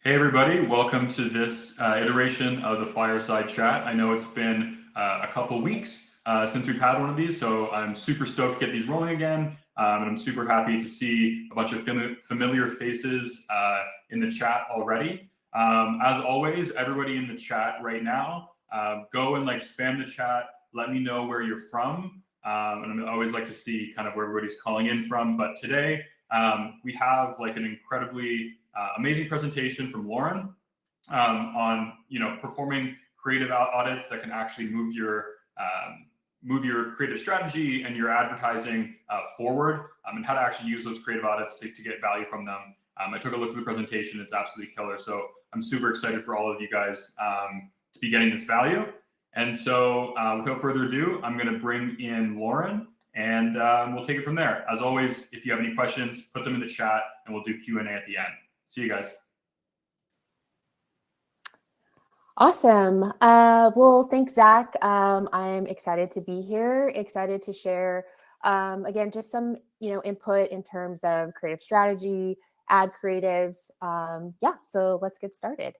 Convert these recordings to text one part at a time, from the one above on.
Hey everybody, welcome to this iteration of the Fireside Chat. I know it's been a couple weeks since we've had one of these, so I'm super stoked to get these rolling again. And I'm super happy to see a bunch of familiar faces in the chat already. As always, everybody in the chat right now, go and spam the chat. Let me know where you're from. And I always like to see kind of where everybody's calling in from. But today we have an incredibly amazing presentation from Lauren on performing creative audits that can actually move your creative strategy and your advertising forward, and how to actually use those creative audits to get value from them. I took a look through the presentation; it's absolutely killer. So I'm super excited for all of you guys to be getting this value. And so without further ado, I'm going to bring in Lauren. And we'll take it from there. As always, if you have any questions, put them in the chat and we'll do Q&A at the end. See you guys. Awesome. Well, thanks, Zach. I'm excited to be here, excited to share, again, just some, input in terms of creative strategy, ad creatives. So let's get started.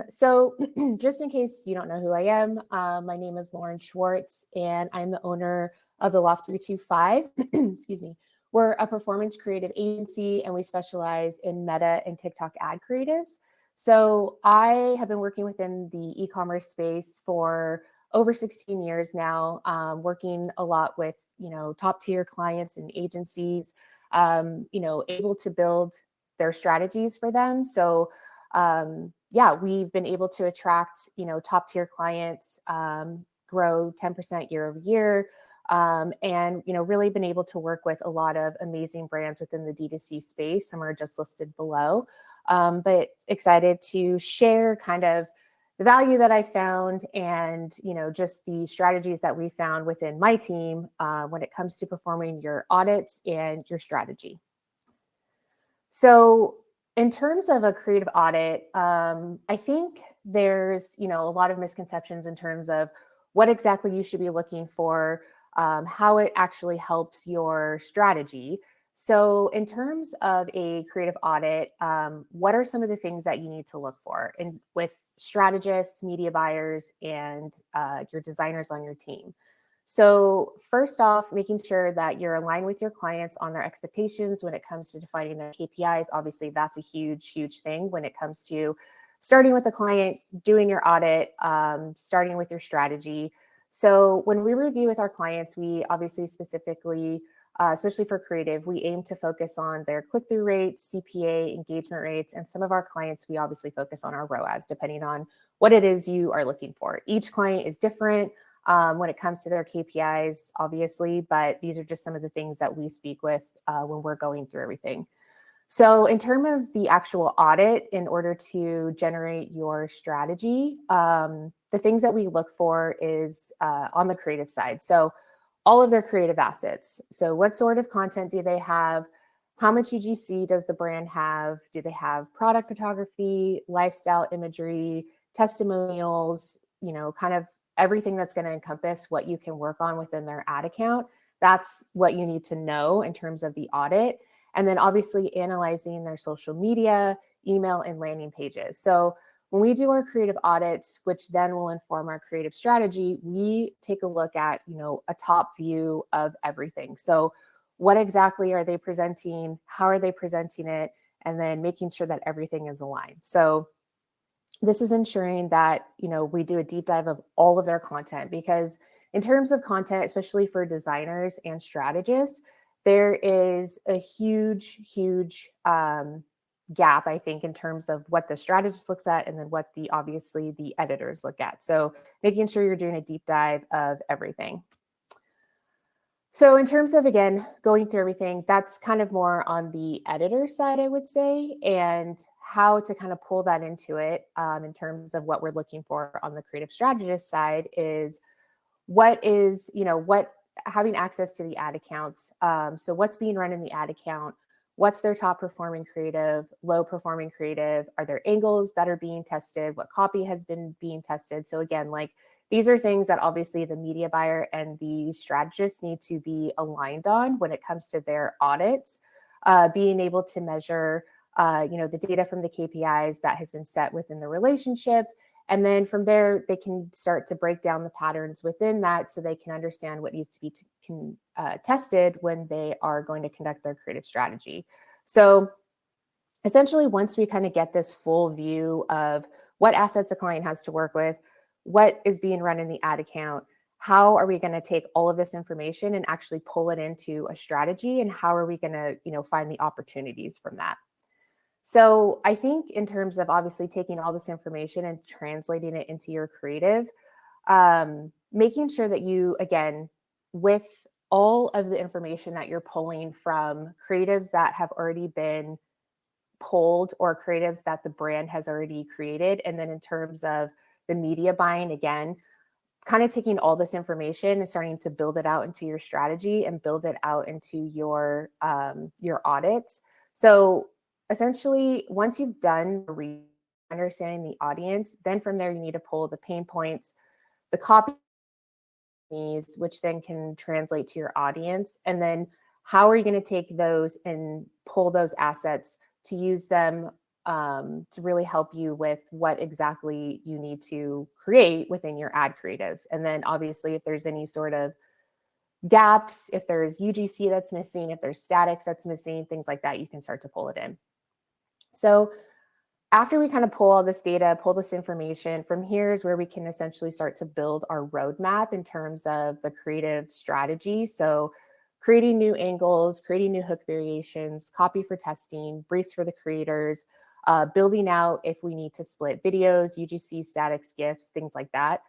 So just in case you don't know who I am, my name is Lauren Schwartz, and I'm the owner of the Loft 325. Excuse me. We're a performance creative agency, and we specialize in Meta and TikTok ad creatives. So I have been working within the e-commerce space for over 16 years now, working a lot with, top tier clients and agencies, able to build their strategies for them. So we've been able to attract, top tier clients, grow 10% year over year. And really been able to work with a lot of amazing brands within the D2C space. Some are just listed below, but excited to share kind of the value that I found and, just the strategies that we found within my team when it comes to performing your audits and your strategy. So in terms of a creative audit, I think there's, a lot of misconceptions in terms of what exactly you should be looking for, how it actually helps your strategy. So in terms of a creative audit, what are some of the things that you need to look for and with strategists, media buyers, and your designers on your team? So first off, making sure that you're aligned with your clients on their expectations when it comes to defining their KPIs. Obviously, that's a huge, huge thing when it comes to starting with a client, doing your audit, starting with your strategy. So when we review with our clients, we obviously specifically, especially for creative, we aim to focus on their click-through rates, CPA, engagement rates, and some of our clients, we obviously focus on our ROAS, depending on what it is you are looking for. Each client is different when it comes to their KPIs, obviously, but these are just some of the things that we speak with when we're going through everything. So in terms of the actual audit, in order to generate your strategy, the things that we look for is on the creative side. So all of their creative assets. So what sort of content do they have? How much UGC does the brand have? Do they have product photography, lifestyle imagery, testimonials, kind of everything that's going to encompass what you can work on within their ad account? That's what you need to know in terms of the audit. And then obviously analyzing their social media, email, and landing pages. So when we do our creative audits, which then will inform our creative strategy, we take a look at, a top view of everything. So what exactly are they presenting? How are they presenting it? And then making sure that everything is aligned. So this is ensuring that, we do a deep dive of all of their content, because in terms of content, especially for designers and strategists, there is a huge, huge gap, I think, in terms of what the strategist looks at and then what obviously the editors look at. So making sure you're doing a deep dive of everything. So in terms of, again, going through everything, that's kind of more on the editor side, I would say, and how to kind of pull that into it in terms of what we're looking for on the creative strategist side is having access to the ad accounts. So what's being run in the ad account? What's their top performing creative, low performing creative? Are there angles that are being tested? What copy has been being tested? So again, these are things that obviously the media buyer and the strategist need to be aligned on when it comes to their audits, being able to measure the data from the KPIs that has been set within the relationship. And then from there, they can start to break down the patterns within that so they can understand what needs to be tested when they are going to conduct their creative strategy. So essentially, once we kind of get this full view of what assets a client has to work with, what is being run in the ad account, how are we going to take all of this information and actually pull it into a strategy, and how are we going to find the opportunities from that? So I think in terms of obviously taking all this information and translating it into your creative, making sure that you, again, with all of the information that you're pulling from creatives that have already been pulled or creatives that the brand has already created, and then in terms of the media buying, again, kind of taking all this information and starting to build it out into your strategy and build it out into your audits. So essentially, once you've done understanding the audience, then from there you need to pull the pain points, the copy, which then can translate to your audience. And then how are you going to take those and pull those assets to use them to really help you with what exactly you need to create within your ad creatives. And then obviously, if there's any sort of gaps, if there's UGC that's missing, if there's statics that's missing, things like that, you can start to pull it in. So after we kind of pull all this data, pull this information, from here is where we can essentially start to build our roadmap in terms of the creative strategy. So creating new angles, creating new hook variations, copy for testing, briefs for the creators, building out if we need to split videos, UGC, statics, GIFs, things like that.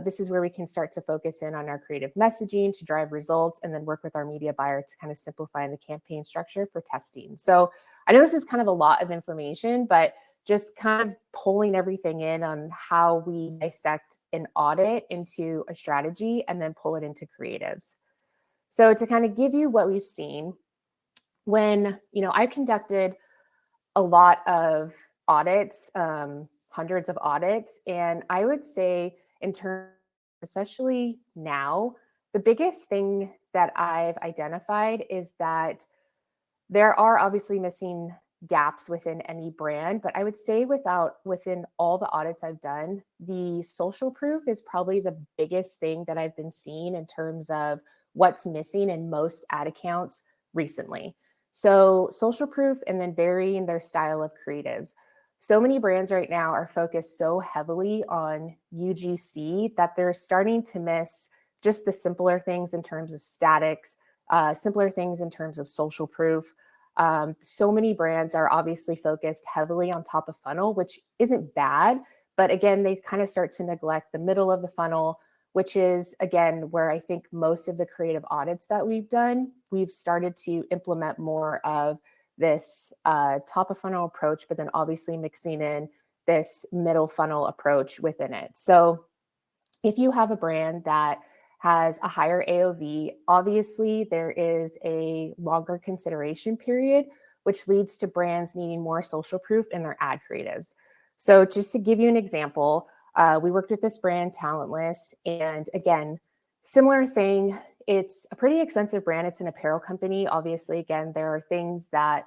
This is where we can start to focus in on our creative messaging to drive results, and then work with our media buyer to kind of simplify the campaign structure for testing. So I know this is kind of a lot of information, but just kind of pulling everything in on how we dissect an audit into a strategy and then pull it into creatives. So to kind of give you what we've seen, when I conducted a lot of audits, hundreds of audits, and I would say in terms, especially now, the biggest thing that I've identified is that there are obviously missing gaps within any brand, but I would say within all the audits I've done, the social proof is probably the biggest thing that I've been seeing in terms of what's missing in most ad accounts recently. So social proof, and then varying their style of creatives. So many brands right now are focused so heavily on UGC that they're starting to miss just the simpler things in terms of statics, simpler things in terms of social proof. So many brands are obviously focused heavily on top of funnel, which isn't bad, but again, they kind of start to neglect the middle of the funnel, which is, again, where I think most of the creative audits that we've done, we've started to implement more of this top of funnel approach, but then obviously mixing in this middle funnel approach within it. So if you have a brand that has a higher AOV, obviously there is a longer consideration period, which leads to brands needing more social proof in their ad creatives. So just to give you an example, we worked with this brand, Talentless, and again, similar thing. It's a pretty expensive brand. It's an apparel company. Obviously, again, there are things that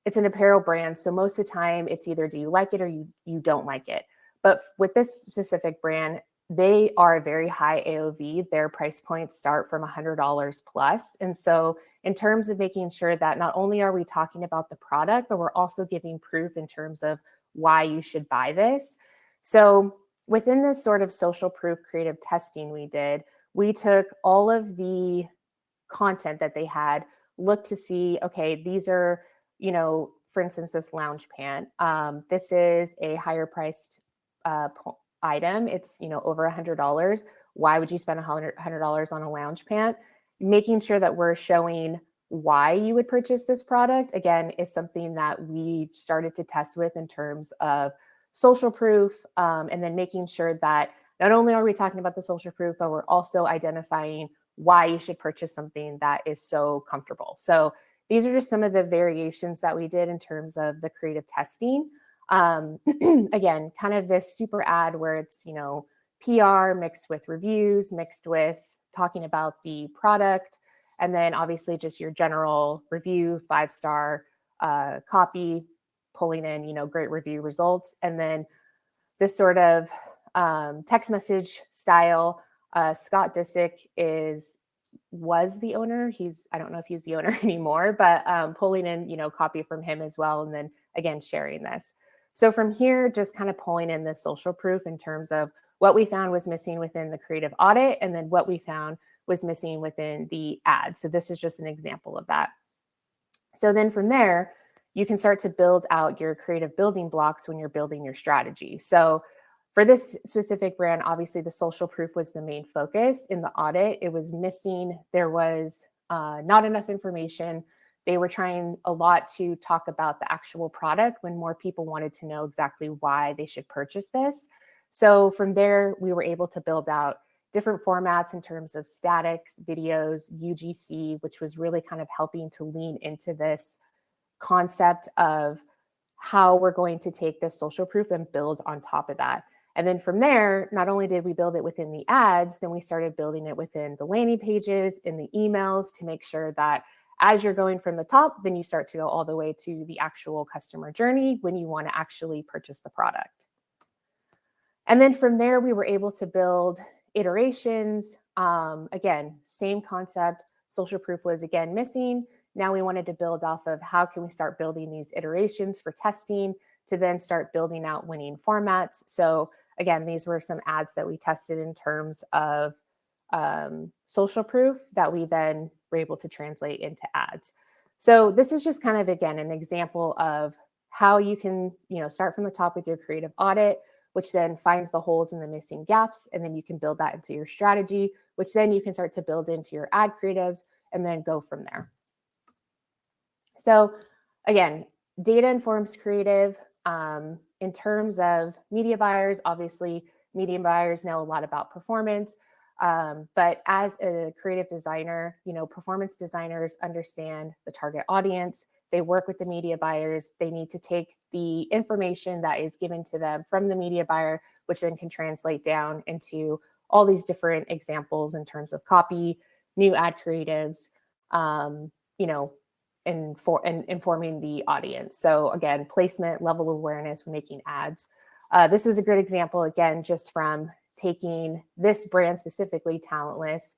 it's an apparel brand. So most of the time it's either do you like it or you don't like it. But with this specific brand, they are a very high AOV. Their price points start from $100 plus. And so in terms of making sure that not only are we talking about the product, but we're also giving proof in terms of why you should buy this. So within this sort of social proof creative testing we took all of the content that they had, looked to see, okay, these are, for instance, this lounge pant. This is a higher priced item. It's, over $100. Why would you spend $100 on a lounge pant? Making sure that we're showing why you would purchase this product, again, is something that we started to test with in terms of social proof, and then making sure that not only are we talking about the social proof, but we're also identifying why you should purchase something that is so comfortable. So these are just some of the variations that we did in terms of the creative testing. Again, kind of this super ad where it's, PR mixed with reviews, mixed with talking about the product, and then obviously just your general review, 5-star copy, pulling in, great review results. And then this sort of text message style, Scott Disick was the owner. I don't know if he's the owner anymore, but pulling in, copy from him as well. And then again, sharing this. So from here, just kind of pulling in this social proof in terms of what we found was missing within the creative audit, and then what we found was missing within the ad. So this is just an example of that. So then from there, you can start to build out your creative building blocks when you're building your strategy. So for this specific brand, obviously the social proof was the main focus. In the audit, it was missing. There was not enough information. They were trying a lot to talk about the actual product when more people wanted to know exactly why they should purchase this. So from there, we were able to build out different formats in terms of statics, videos, UGC, which was really kind of helping to lean into this concept of how we're going to take this social proof and build on top of that. And then from there, not only did we build it within the ads, then we started building it within the landing pages, in the emails, to make sure that as you're going from the top, then you start to go all the way to the actual customer journey when you want to actually purchase the product. And then from there, we were able to build iterations. Again, same concept. Social proof was again missing. Now we wanted to build off of how can we start building these iterations for testing to then start building out winning formats. So again, these were some ads that we tested in terms of social proof that we then were able to translate into ads. So this is just kind of, again, an example of how you can, start from the top with your creative audit, which then finds the holes and the missing gaps. And then you can build that into your strategy, which then you can start to build into your ad creatives and then go from there. So again, data informs creative. In terms of media buyers, obviously media buyers know a lot about performance. But as a creative designer, performance designers understand the target audience. They work with the media buyers. They need to take the information that is given to them from the media buyer, which then can translate down into all these different examples in terms of copy, new ad creatives, and informing the audience. So again, placement, level of awareness when making ads. This is a good example, again, just from taking this brand specifically, Talentless,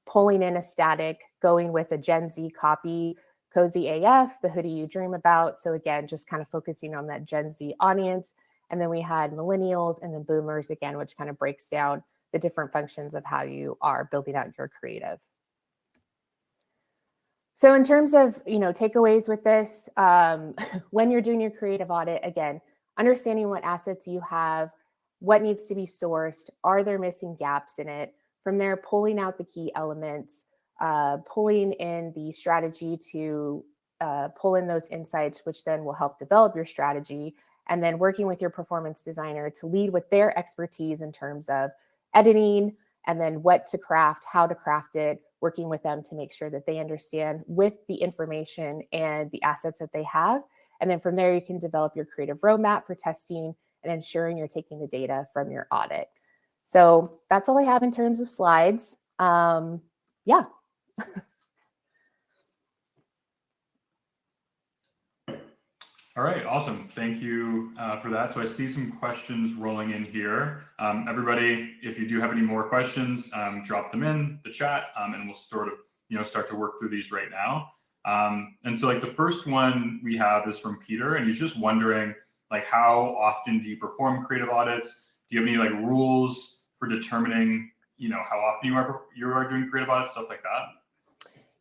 pulling in a static, going with a Gen Z copy, Cozy AF, the hoodie you dream about. So again, just kind of focusing on that Gen Z audience. And then we had millennials and then boomers, again, which kind of breaks down the different functions of how you are building out your creative. So in terms of, takeaways with this, when you're doing your creative audit, again, understanding what assets you have, what needs to be sourced, are there missing gaps in it? From there, pulling out the key elements, pulling in the strategy to pull in those insights, which then will help develop your strategy, and then working with your performance designer to lead with their expertise in terms of editing, and then what to craft, how to craft it, working with them to make sure that they understand with the information and the assets that they have. And then from there, you can develop your creative roadmap for testing and ensuring you're taking the data from your audit. So that's all I have in terms of slides. Yeah. All right, awesome. Thank you for that. So I see some questions rolling in here. Everybody, if you do have any more questions, drop them in the chat, and we'll sort of, start to work through these right now. And so like the first one we have is from Peter, and he's just wondering, like, how often do you perform creative audits? Do you have any like rules for determining, how often you are doing creative audits, stuff like that?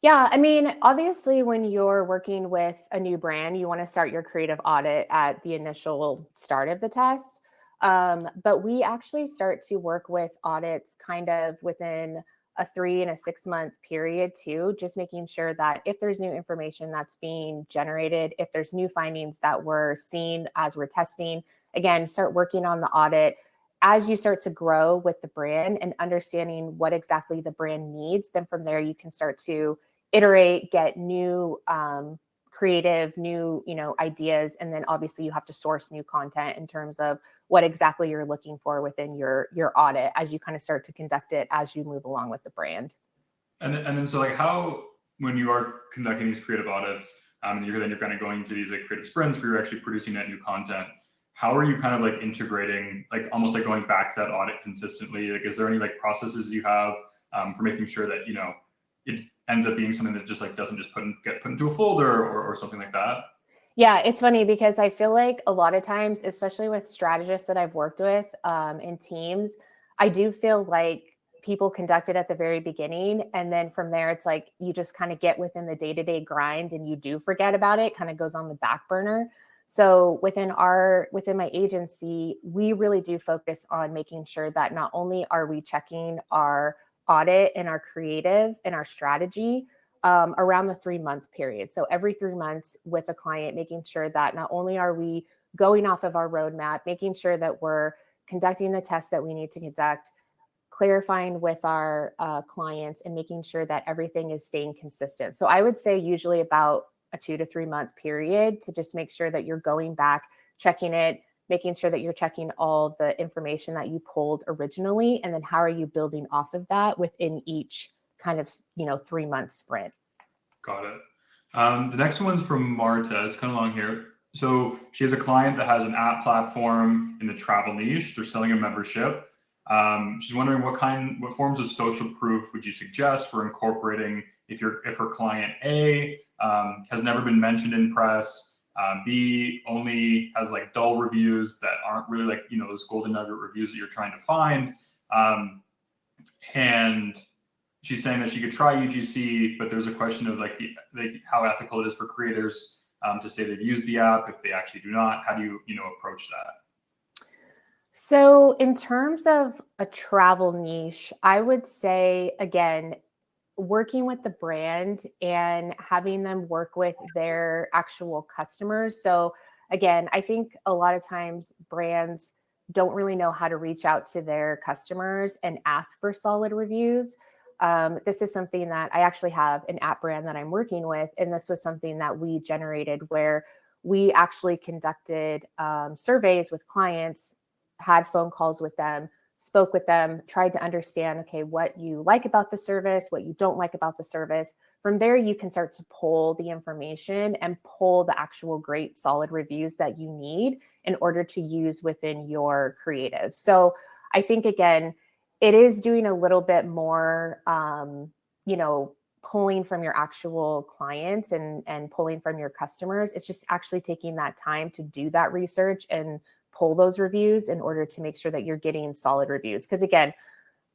Yeah, I mean, obviously, when you're working with a new brand, you want to start your creative audit at the initial start of the test. But we actually start to work with audits kind of within a 3 and a 6 month period too, just making sure that if there's new information that's being generated, if there's new findings that we're seeing as we're testing, again, start working on the audit. As you start to grow with the brand and understanding what exactly the brand needs, then from there you can start to iterate, get new creative, new ideas, and then obviously you have to source new content in terms of what exactly you're looking for within your audit as you kind of start to conduct it as you move along with the brand. And then so like how, when you are conducting these creative audits, and you're kind of going to these like creative sprints where you're actually producing that new content. How are you kind of like integrating, like almost like going back to that audit consistently? Like, is there any like processes you have for making sure that, you know, it ends up being something that just like doesn't just get put into a folder or something like that? Yeah, it's funny because I feel like a lot of times, especially with strategists that I've worked with in teams, I do feel like people conduct it at the very beginning. And then from there, it's like you just kind of get within the day-to-day grind and you do forget about it, kind of goes on the back burner. So within my agency, we really do focus on making sure that not only are we checking our audit and our creative and our strategy around the 3-month period. So every 3 months with a client, making sure that not only are we going off of our roadmap, making sure that we're conducting the tests that we need to conduct, clarifying with our clients, and making sure that everything is staying consistent. So I would say usually about a 2 to 3 month period to just make sure that you're going back, checking it, making sure that you're checking all the information that you pulled originally, and then how are you building off of that within each kind of 3-month sprint. Got it. The next one's from Marta. It's kind of long here. So she has a client that has an app platform in the travel niche. They're selling a membership. She's wondering what forms of social proof would you suggest for incorporating if her client A has never been mentioned in press, B only has like dull reviews that aren't really like, you know, those golden nugget reviews that you're trying to find, and she's saying that she could try UGC, but there's a question of like how ethical it is for creators to say they've used the app if they actually do not. How do you approach that? So in terms of a travel niche, I would say, again, working with the brand and having them work with their actual customers. So again, I think a lot of times brands don't really know how to reach out to their customers and ask for solid reviews. This is something that I actually have an app brand that I'm working with. And this was something that we generated where we actually conducted surveys with clients, had phone calls with them, spoke with them, tried to understand, okay, what you like about the service, what you don't like about the service. From there, you can start to pull the information and pull the actual great solid reviews that you need in order to use within your creative. So I think, again, it is doing a little bit more, pulling from your actual clients and pulling from your customers. It's just actually taking that time to do that research and pull those reviews in order to make sure that you're getting solid reviews. Because again,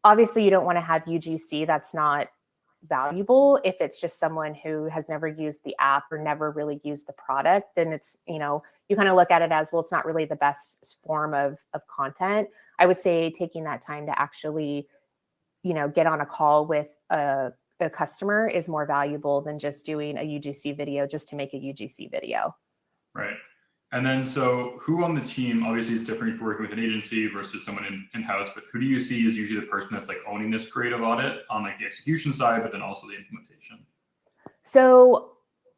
obviously you don't want to have UGC that's not valuable. If it's just someone who has never used the app or never really used the product, then it's, you kind of look at it as, well, it's not really the best form of content. I would say taking that time to actually, get on a call with a customer is more valuable than just doing a UGC video just to make a UGC video. Right. And then, so who on the team, obviously is different if you're working with an agency versus someone in-house, but who do you see is usually the person that's like owning this creative audit on like the execution side, but then also the implementation? So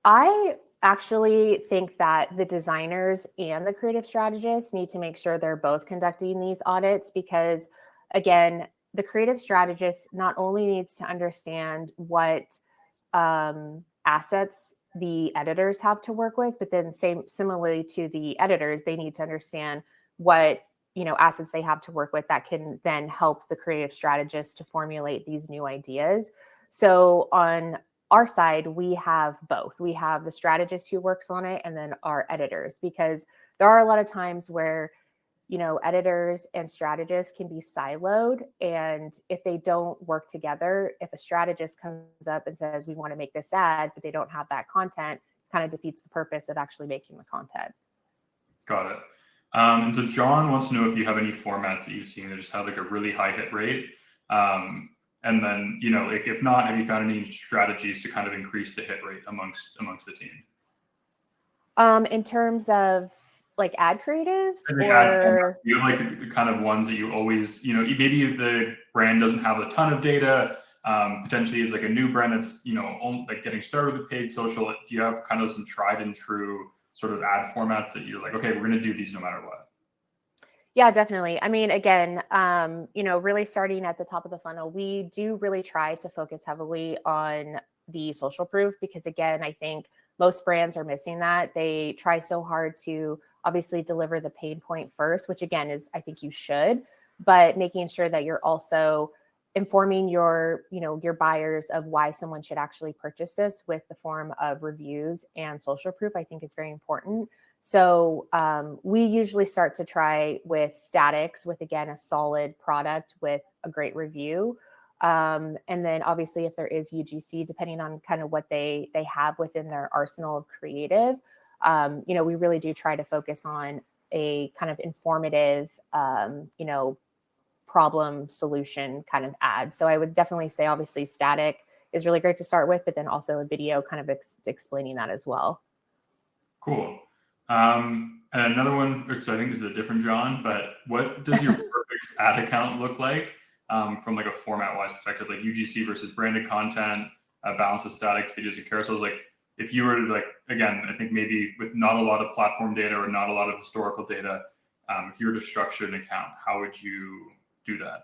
I actually think that the designers and the creative strategists need to make sure they're both conducting these audits, because again, the creative strategist not only needs to understand what assets the editors have to work with, but then similarly to the editors, they need to understand what assets they have to work with that can then help the creative strategist to formulate these new ideas. So on our side, we have both. We have the strategist who works on it, and then our editors, because there are a lot of times where editors and strategists can be siloed. And if they don't work together, if a strategist comes up and says, we want to make this ad, but they don't have that content, kind of defeats the purpose of actually making the content. Got it. And so John wants to know if you have any formats that you've seen that just have like a really high hit rate. And then, like if not, have you found any strategies to kind of increase the hit rate amongst the team? In terms of like ad creatives, or you have like kind of ones that you always, maybe the brand doesn't have a ton of data, potentially it's like a new brand that's, like getting started with paid social. Do you have kind of some tried and true sort of ad formats that you're like, okay, we're going to do these no matter what? Yeah, definitely. I mean, again, really starting at the top of the funnel, we do really try to focus heavily on the social proof, because again, I think most brands are missing that. They try so hard to obviously deliver the pain point first, which again is, I think you should, but making sure that you're also informing your buyers of why someone should actually purchase this with the form of reviews and social proof, I think is very important. So we usually start to try with statics, with again a solid product with a great review. And then obviously if there is UGC, depending on kind of what they have within their arsenal of creative, we really do try to focus on a kind of informative, problem solution kind of ad. So I would definitely say obviously static is really great to start with, but then also a video kind of explaining that as well. Cool. And another one, which I think is a different John, but what does your perfect ad account look like from like a format-wise perspective, like UGC versus branded content, a balance of statics, videos, and carousels? Like if you were to like, again, I think maybe with not a lot of platform data or not a lot of historical data, if you were to structure an account, how would you do that?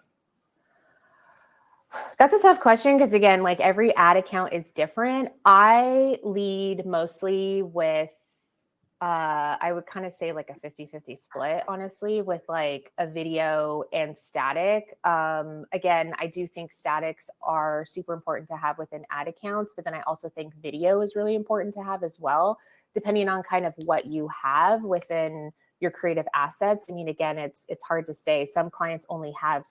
That's a tough question because again, like every ad account is different. I lead mostly with, I would kind of say like a 50-50 split, honestly, with like a video and static. Again, I do think statics are super important to have within ad accounts, but then I also think video is really important to have as well, depending on kind of what you have within your creative assets. I mean, again, it's hard to say. Some clients only have,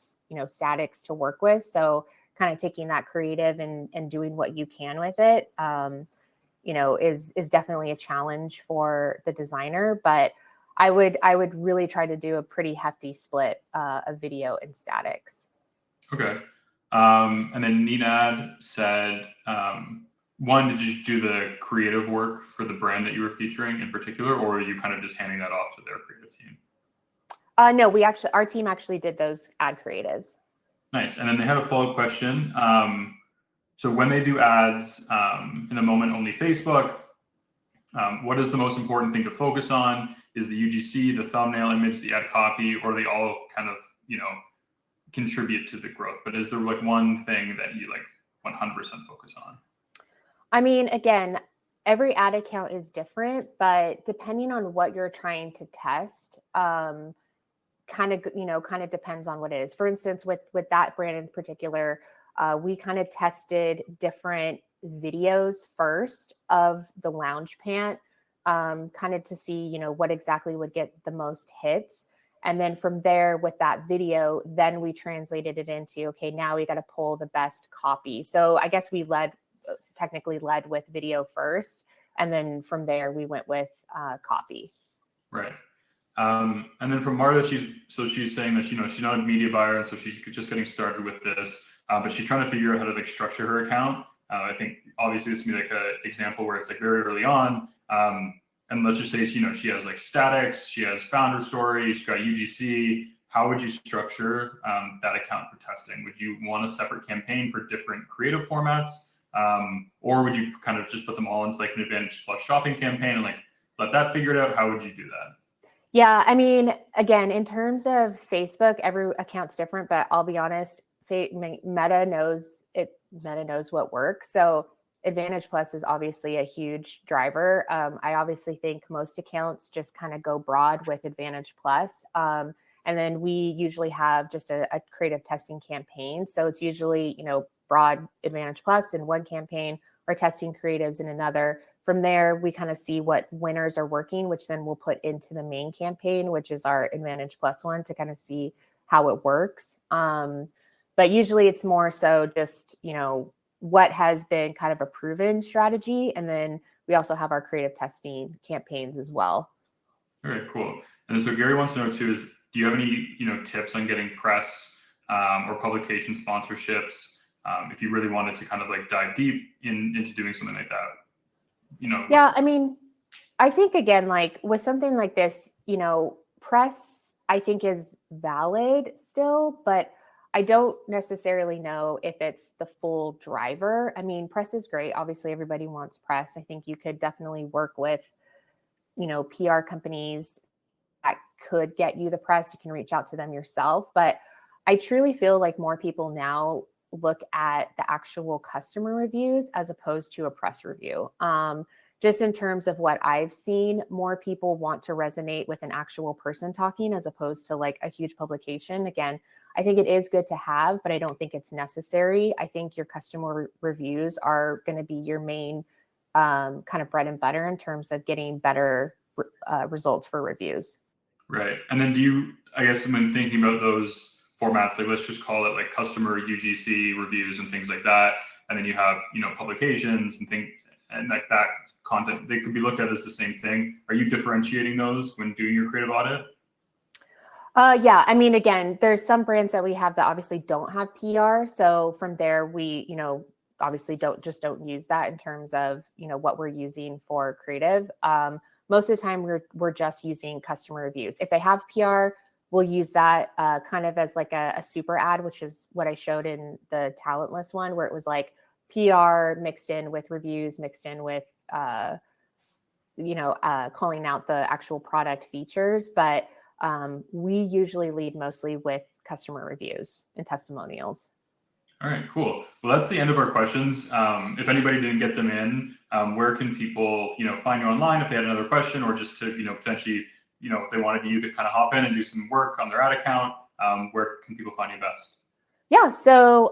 statics to work with. So kind of taking that creative and doing what you can with it, is definitely a challenge for the designer. But I would really try to do a pretty hefty split of video and statics. Okay. And then Ninad said, one, did you do the creative work for the brand that you were featuring in particular, or are you kind of just handing that off to their creative team? No, our team actually did those ad creatives. Nice. And then they have a follow-up question. So when they do ads in the moment only Facebook, what is the most important thing to focus on? Is the UGC, the thumbnail image, the ad copy, or they all kind of, contribute to the growth? But is there like one thing that you like 100% focus on? I mean, again, every ad account is different, but depending on what you're trying to test, kind of depends on what it is. For instance, with that brand in particular, we kind of tested different videos first of the lounge pant, kind of to see, what exactly would get the most hits. And then from there with that video, then we translated it into, okay, now we got to pull the best copy. So I guess we technically led with video first. And then from there we went with copy. Right. And then from Marta, she's saying that, she's not a media buyer. And so she's just getting started with this, but she's trying to figure out how to like structure her account. I think obviously this would be like an example where it's like very early on. And let's just say, she has like statics, she has founder story, she's got UGC. How would you structure that account for testing? Would you want a separate campaign for different creative formats? Or would you kind of just put them all into like an Advantage Plus shopping campaign and like let that figure it out? How would you do that? Yeah, I mean, again, in terms of Facebook, every account's different, but I'll be honest, Meta knows what works. So Advantage Plus is obviously a huge driver. I obviously think most accounts just kind of go broad with Advantage Plus. And then we usually have just a creative testing campaign. So it's usually, broad Advantage Plus in one campaign or testing creatives in another. From there, we kind of see what winners are working, which then we'll put into the main campaign, which is our Advantage Plus one, to kind of see how it works. But usually it's more so just, what has been kind of a proven strategy. And then we also have our creative testing campaigns as well. All right, cool. And so Gary wants to know too, do you have any, tips on getting press or publication sponsorships if you really wanted to kind of like dive deep into doing something like that? Yeah, I mean, I think again, like with something like this, press I think is valid still, but I don't necessarily know if it's the full driver. I mean, press is great. Obviously, everybody wants press. I think you could definitely work with, PR companies that could get you the press. You can reach out to them yourself. But I truly feel like more people now look at the actual customer reviews as opposed to a press review. just in terms of what I've seen, more people want to resonate with an actual person talking as opposed to like a huge publication. Again, I think it is good to have, but I don't think it's necessary. I think your customer reviews are going to be your main kind of bread and butter in terms of getting better results for reviews. Right. And then I guess when thinking about those formats, like let's just call it like customer UGC reviews and things like that. And then you have, publications and things and like that content, they could be looked at as the same thing. Are you differentiating those when doing your creative audit? Yeah, I mean, again, there's some brands that we have that obviously don't have PR. So from there, we, obviously don't use that in terms of, what we're using for creative. Most of the time we're just using customer reviews. If they have PR, we'll use that kind of as like a super ad, which is what I showed in the talentless one, where it was like PR mixed in with reviews, mixed in with, calling out the actual product features. But we usually lead mostly with customer reviews and testimonials. All right, cool. Well, that's the end of our questions. If anybody didn't get them in, where can people, find you online if they had another question, or just to, potentially, if they wanted you to kind of hop in and do some work on their ad account, where can people find you best? Yeah, so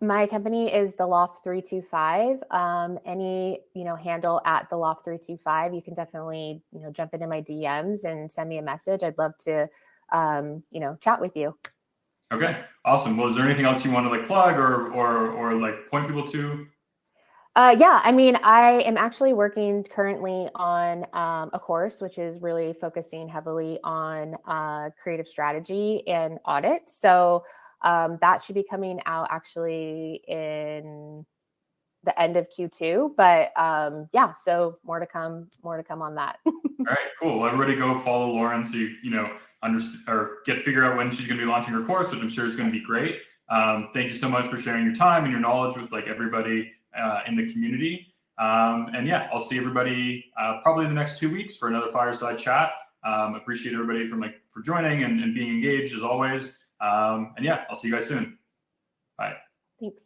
my company is the Loft 325. Any handle at the Loft 325, you can definitely jump into my DMs and send me a message. I'd love to chat with you. Okay, awesome. Well, is there anything else you want to like plug or like point people to? Yeah, I mean, I am actually working currently on a course which is really focusing heavily on creative strategy and audit. So that should be coming out actually in the end of Q2. But yeah, so more to come on that. All right, cool. Well, everybody go follow Lauren so figure out when she's going to be launching her course, which I'm sure is going to be great. Thank you so much for sharing your time and your knowledge with like everybody in the community. And yeah, I'll see everybody probably in the next 2 weeks for another fireside chat. Appreciate everybody for joining and being engaged as always. And yeah, I'll see you guys soon. Bye. Thanks.